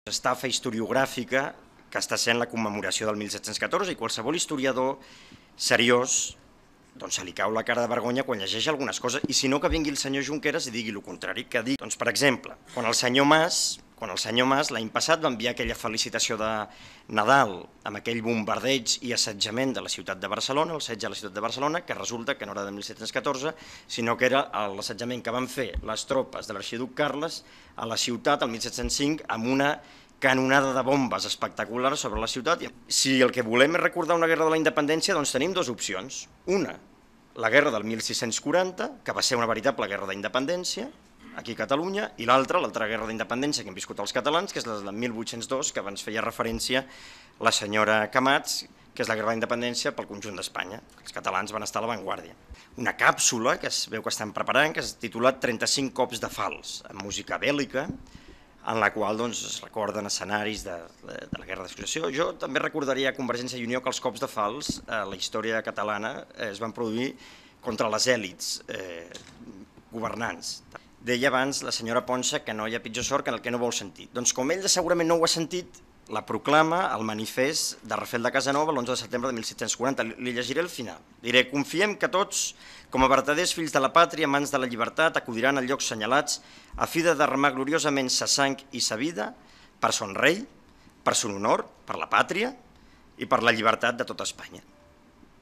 estafa historiogràfica que està sent la commemoració del 1714 i qualsevol historiador seriós se li cau la cara de vergonya quan llegeix algunes coses, i si no que vingui el senyor Junqueras i digui el contrari, que digui, per exemple, quan el senyor Mas l'any passat va enviar aquella felicitació de Nadal amb aquell bombardeig i assetjament de la ciutat de Barcelona, el setge de la ciutat de Barcelona, que resulta que no era de 1714, sinó que era l'assetjament que van fer les tropes de l'arxiduc Carles a la ciutat el 1705 amb una canonada de bombes espectaculars sobre la ciutat. Si el que volem és recordar una guerra de la independència, doncs tenim dues opcions. Una, la guerra del 1640, que va ser una veritable guerra d'independència, aquí a Catalunya, i l'altra guerra d'independència que hem viscut els catalans, que és la del 1802, que abans feia referència la senyora Camats, que és la guerra d'independència pel conjunt d'Espanya. Els catalans van estar a l'avantguàrdia. Una càpsula que es veu que estan preparant, que es titula 35 cops de fals, amb música bèl·lica, en la qual es recorden escenaris de la Guerra de Successió. Jo també recordaria a Convergència i Unió que els cops de fals a la història catalana es van produir contra les èlits governants. Deia abans la senyora Ponsa que no hi ha pitjor sort que el que no vol sentir. Doncs com ell segurament no ho ha sentit, la proclama el manifest de Rafel de Casanova l'11 de setembre de 1740. Li llegiré el final. Diré: confiem que tots, com a vertaders fills de la pàtria, mans de la llibertat, acudiran als llocs senyalats a fi de derramar gloriosament sa sang i sa vida per son rei, per son honor, per la pàtria i per la llibertat de tota Espanya.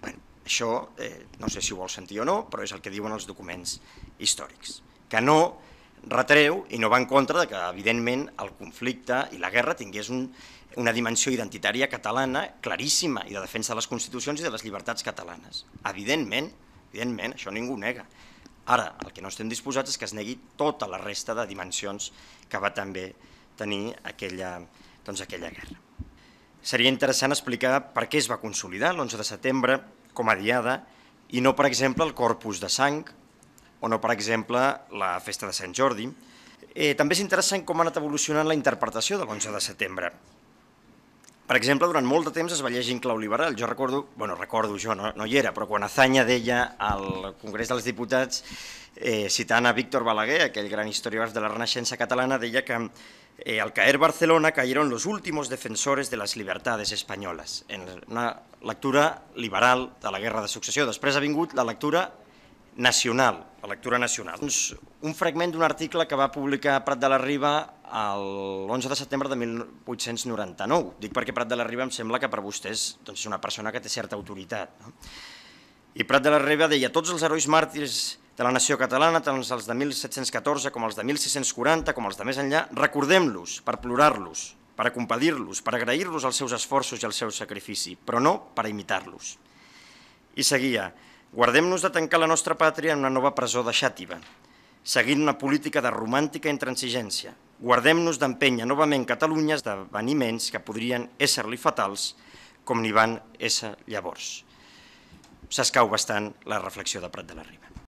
Bé, això no sé si ho vol sentir o no, però és el que diuen els documents històrics. Que no retreu i no va en contra que, evidentment, el conflicte i la guerra tingués una dimensió identitària catalana claríssima i de defensa de les constitucions i de les llibertats catalanes. Evidentment, això ningú ho nega. Ara, el que no estem disposats és que es negui tota la resta de dimensions que va també tenir aquella guerra. Seria interessant explicar per què es va consolidar l'11 de setembre com a diada i no, per exemple, el Corpus de Sang o no, per exemple, la festa de Sant Jordi. També és interessant com ha anat evolucionant la interpretació de l'11 de setembre. Per exemple, durant molt de temps es va llegir en clau liberal. Jo recordo, no hi era, però quan Azaña deia al Congrés dels Diputats, citant a Víctor Balaguer, aquell gran historiògraf de la Renaixença catalana, deia que al caer Barcelona cayeron los últimos defensores de las libertades españolas. En una lectura liberal de la Guerra de Successió. Després ha vingut la lectura nacional, la lectura nacional. Un fragment d'un article que va publicar Prat de la Riba l'11 de setembre de 1899. Dic perquè Prat de la Riba em sembla que per vostès és una persona que té certa autoritat. I Prat de la Riba deia: tots els herois màrtirs de la nació catalana, tant els de 1714 com els de 1640, com els de més enllà, recordem-los per plorar-los, per acompadir-los, per agrair-los els seus esforços i el seu sacrifici, però no per imitar-los. I seguia: guardem-nos de tancar la nostra pàtria en una nova presó de Xàtiva, seguint una política de romàntica intransigència. Guardem-nos d'empènyer novament Catalunya d'esdeveniments que podrien ésser-li fatals, com n'hi van ésser llavors. S'escau bastant la reflexió de Prat de la Riba.